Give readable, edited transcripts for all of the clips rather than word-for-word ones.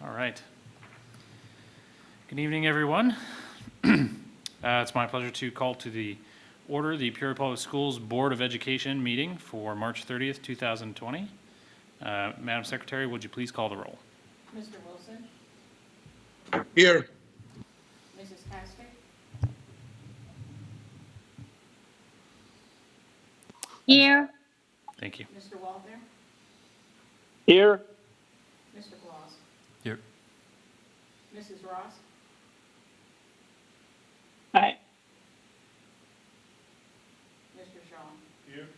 All right. Good evening, everyone. It's my pleasure to call to the order the Peoria Public Schools Board of Education meeting for March 30th, 2020. Madam Secretary, would you please call the roll? Mr. Wilson? Here. Mrs. Castor? Here. Thank you. Mr. Walter? Here. Mr. Claus? Here. Mrs. Ross? Aye. Mr. Shaw? Here.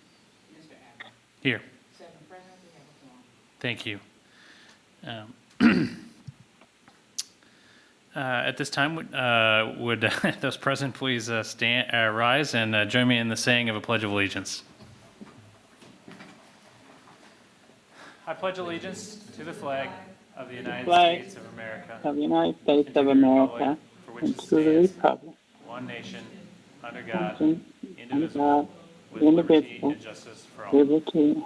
Mr. Abbott? Here. 7 present, we have a quorum. Thank you. At this time, would those present please rise and join me in the saying of a Pledge of Allegiance. I pledge allegiance to the flag of the United States of America, Of the United States and to of the America, republic for which and it to the stands, republic, one nation, under God, under indivisible, God, with liberty indivisible, and justice for all. liberty.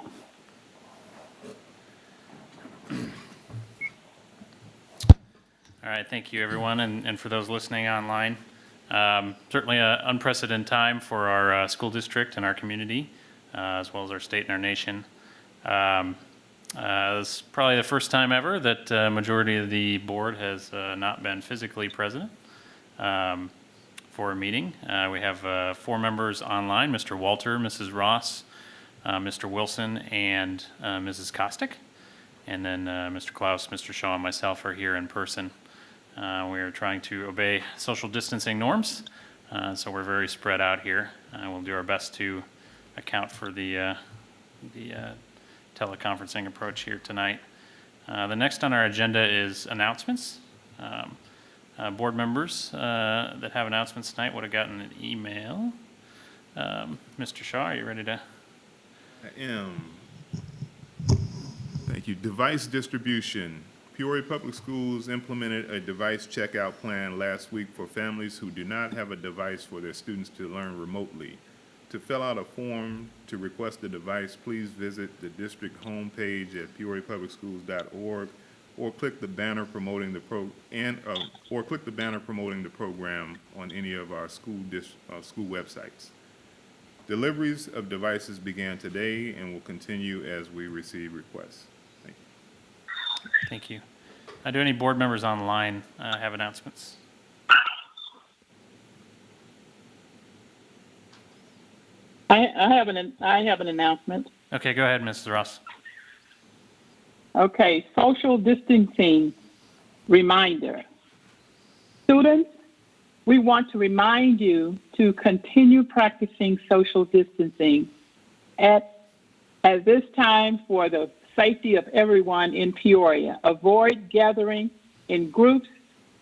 All right, thank you, everyone, and for those listening online. Certainly an unprecedented time for our school district and our community, as well as our state and our nation. It's probably the first time ever that majority of the board has not been physically present for a meeting. We have 4 members online, Mr. Walter, Mrs. Ross, Mr. Wilson, and Mrs. Kostick. And then Mr. Klaus, Mr. Shaw, and myself are here in person. We are trying to obey social distancing norms, so we're very spread out here. We'll do our best to account for the teleconferencing approach here tonight. The next on our agenda is announcements. Board members that have announcements tonight would have gotten an email. Mr. Shaw, are you ready to? I am. Thank you. Device distribution. Peoria Public Schools implemented a device checkout plan last week for families who do not have a device for their students to learn remotely. To fill out a form to request a device, please visit the district homepage at peoriapublicschools.org or click the banner promoting the program on any of our school websites. Deliveries of devices began today and will continue as we receive requests. Thank you. Thank you. Do any board members online have announcements? I have an announcement. Okay, go ahead, Mrs. Ross. Okay, social distancing reminder. Students, we want to remind you to continue practicing social distancing at this time for the safety of everyone in Peoria. Avoid gathering in groups,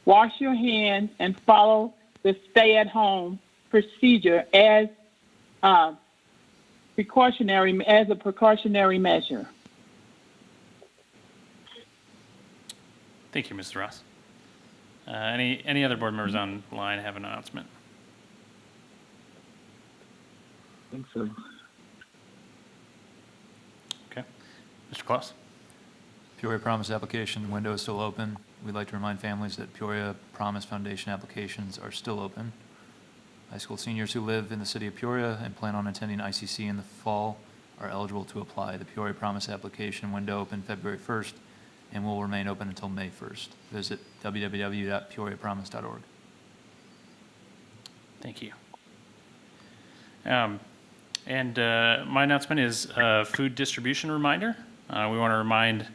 wash your hands, and follow the stay-at-home procedure as a precautionary measure. Thank you, Mrs. Ross. Any other board members online have an announcement? I think so. Okay. Mr. Klaus? Peoria Promise application window is still open. We'd like to remind families that Peoria Promise Foundation applications are still open. High school seniors who live in the city of Peoria and plan on attending ICC in the fall are eligible to apply. The Peoria Promise application window opened February 1st and will remain open until May 1st. Visit www.peoriapromise.org. Thank you. My announcement is a food distribution reminder. We want to remind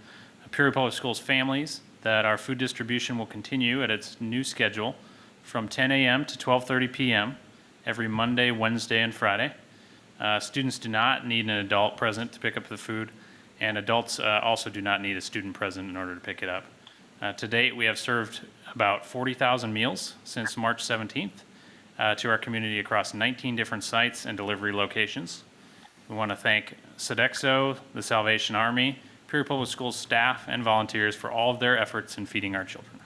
Peoria Public Schools families that our food distribution will continue at its new schedule from 10 a.m. to 12:30 p.m. every Monday, Wednesday, and Friday. Students do not need an adult present to pick up the food, and adults also do not need a student present in order to pick it up. To date, we have served about 40,000 meals since March 17th to our community across 19 different sites and delivery locations. We want to thank Sodexo, the Salvation Army, Peoria Public Schools staff, and volunteers for all of their efforts in feeding our children.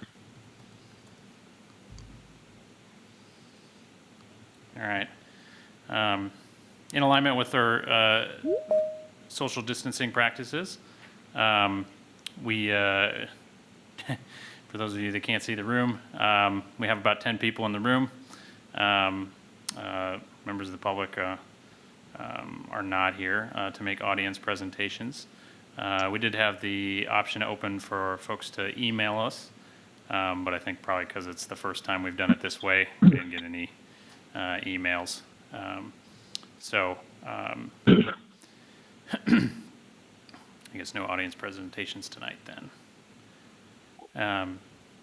All right. In alignment with our social distancing practices, we for those of you that can't see the room, we have about 10 people in the room. Members of the public are not here to make audience presentations. We did have the option open for folks to email us, but I think probably because it's the first time we've done it this way, we didn't get any emails. I guess no audience presentations tonight then.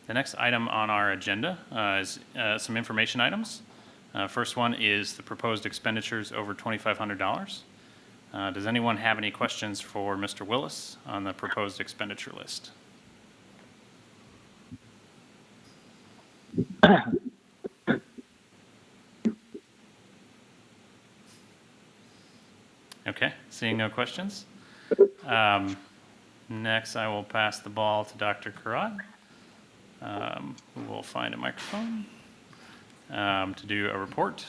The next item on our agenda is some information items. First one is the proposed expenditures over $2,500. Does anyone have any questions for Mr. Willis on the proposed expenditure list? Okay, seeing no questions. Next, I will pass the ball to Dr. Karat, who will find a microphone to do a report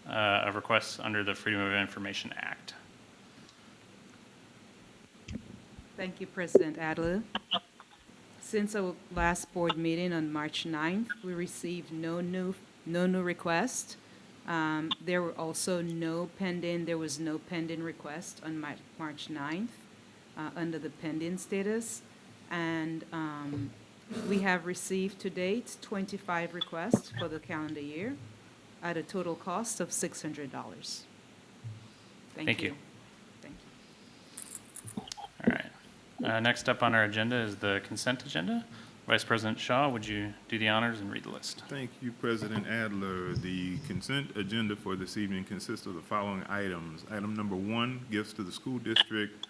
of requests under the Freedom of Information Act. Thank you, President Adler. Since our last board meeting on March 9th, we received no new requests. There were also there was no pending request on March 9th under the pending status. And we have received to date 25 requests for the calendar year at a total cost of $600. Thank you. Thank you. All right. Next up on our agenda is the consent agenda. Vice President Shaw, would you do the honors and read the list? Thank you, President Adler. The consent agenda for this evening consists of the following items. Item number 1, gifts to the school district.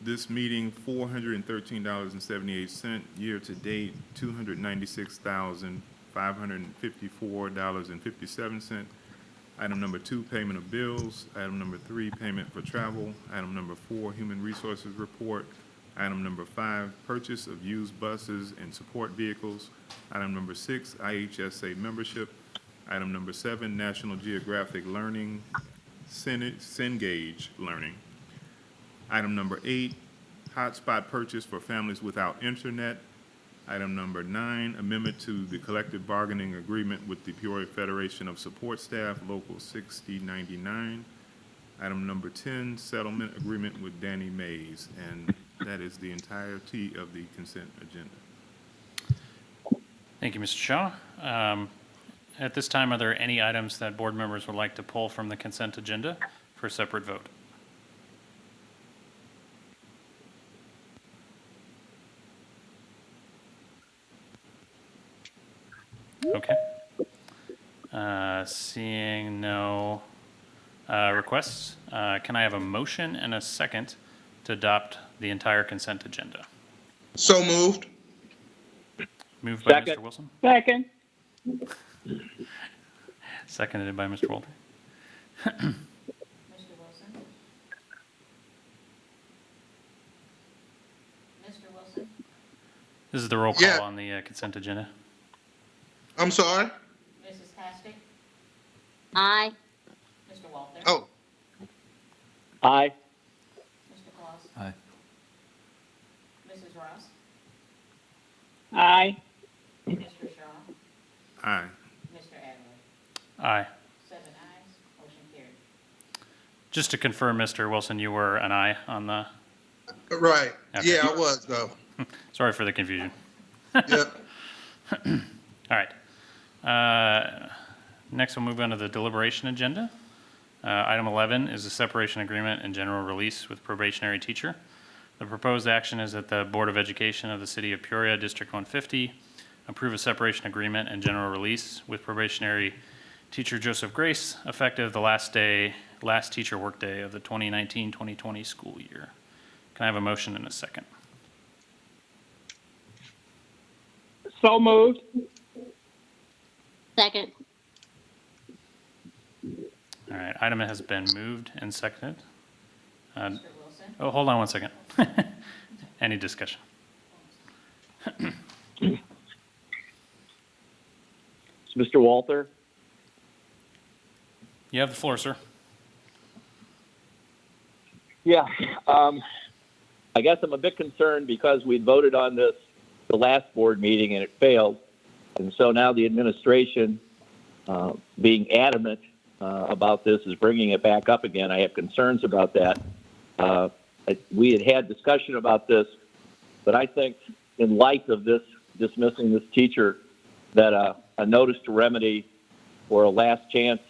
This meeting, $413.78. Year to date, $296,554.57. Item number 2, payment of bills. Item number 3, payment for travel. Item number 4, human resources report. Item number 5, purchase of used buses and support vehicles. Item number 6, IHSA membership. Item number 7, National Geographic Learning, Cengage Learning. Item number 8, hotspot purchase for families without internet. Item number 9, amendment to the collective bargaining agreement with the Peoria Federation of Support Staff, Local 6099. Item number 10, settlement agreement with Danny Mays. And that is the entirety of the consent agenda. Thank you, Mr. Shaw. At this time, are there any items that board members would like to pull from the consent agenda for a separate vote? Okay. Seeing no requests, can I have a motion and a second to adopt the entire consent agenda? So moved. Moved by Second. Mr. Wilson, Second. seconded by Mr. Walter. Mr. Wilson? Mr. Wilson? This is the roll Yeah. call on the consent agenda. I'm sorry. Mrs. Hastic? Aye. Mr. Walter? Oh, Aye. Mr. Claus? Aye. Mrs. Ross? Aye. Mr. Shaw? Aye. Mr. Adler? Aye. 7 ayes, motion carried. Just to confirm, Mr. Wilson, you were an aye on the, right. Okay. Yeah, I was though. sorry for the confusion. Yep. All right. Next, we'll move on to the deliberation agenda. Item 11 is a separation agreement and general release with probationary teacher. The proposed action is that the Board of Education of the City of Peoria, District 150, approve a separation agreement and general release with probationary teacher Joseph Grace, effective the last teacher workday of the 2019-2020 school year. Can I have a motion and a second? So moved. Second. All right, item has been moved and seconded. Mr. Wilson? Oh, hold on one second. Any discussion? Mr. Walter? You have the floor, sir. Yeah, I guess I'm a bit concerned because we voted on this the last board meeting and it failed. And so now the administration, being adamant about this, is bringing it back up again. I have concerns about that. We had discussion about this, but I think in light of this dismissing this teacher, that a notice to remedy or a last chance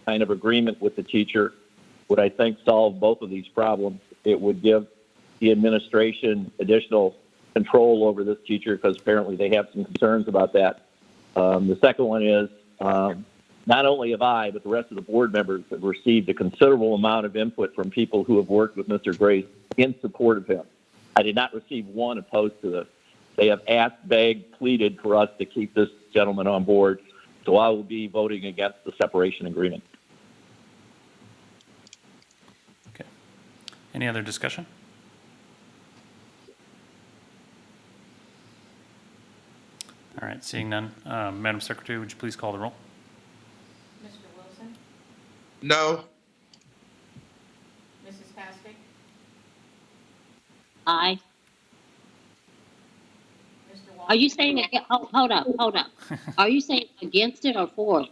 kind of agreement with the teacher would, I think, solve both of these problems. It would give the administration additional control over this teacher because apparently they have some concerns about that. The second one is not only have I, but the rest of the board members have received a considerable amount of input from people who have worked with Mr. Grace in support of him. I did not receive one opposed to this. They have asked, begged, pleaded for us to keep this gentleman on board. So I will be voting against the separation agreement. Okay. Any other discussion? All right, seeing none. Madam Secretary, would you please call the roll? Mr. Wilson? No. Mrs. Pastick? Aye. Mr. Walter? Are you saying, hold up. Are you saying against it or for it?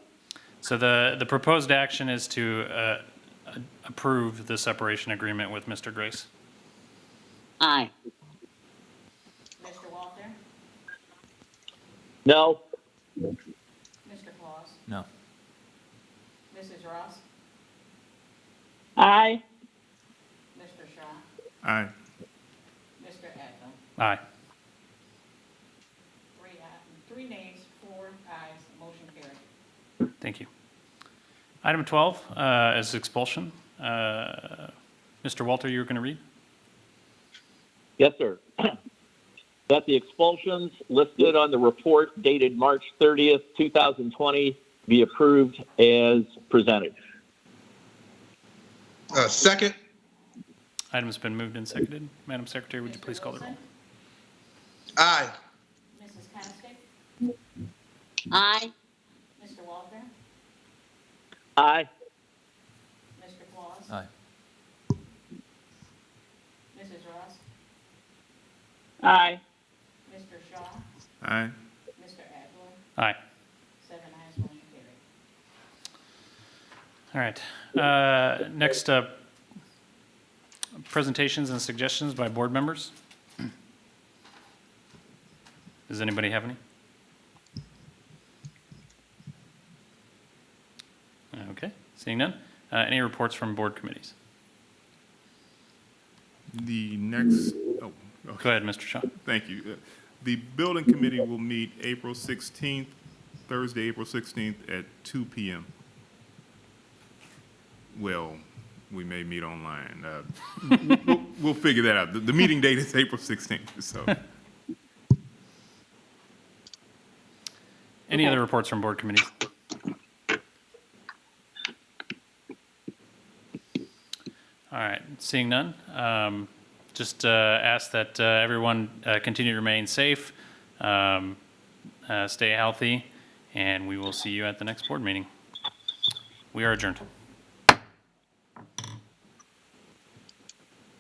So the proposed action is to approve the separation agreement with Mr. Grace. Aye. Mr. Walter? No. Mr. Claus? No. Mrs. Ross? Aye. Mr. Shaw? Aye. Mr. Adler? Aye. 3 nays, 4 ayes, motion carried. Thank you. Item 12 is expulsion. Mr. Walter, you were going to read? Yes, sir. That the expulsions listed on the report dated March 30th, 2020 be approved as presented. Second. Item's been moved and seconded. Madam Secretary, would you Mr. please call the roll? Wilson? Aye. Mrs. Pastick? Aye. Mr. Walter? Aye. Mr. Claus? Aye. Mrs. Ross? Aye. Mr. Shaw? Aye. Mr. Adler? Aye. 7 ayes, motion carried. All right. Next up, presentations and suggestions by board members. Does anybody have any? Okay, seeing none. Any reports from board committees? The next, oh, okay. Go ahead, Mr. Shaw. Thank you. The building committee will meet April 16th, Thursday, April 16th at 2 p.m. Well, we may meet online. We'll figure that out. The meeting date is April 16th, so. Any other reports from board committees? All right, seeing none, just ask that everyone continue to remain safe, stay healthy, and we will see you at the next board meeting. We are adjourned.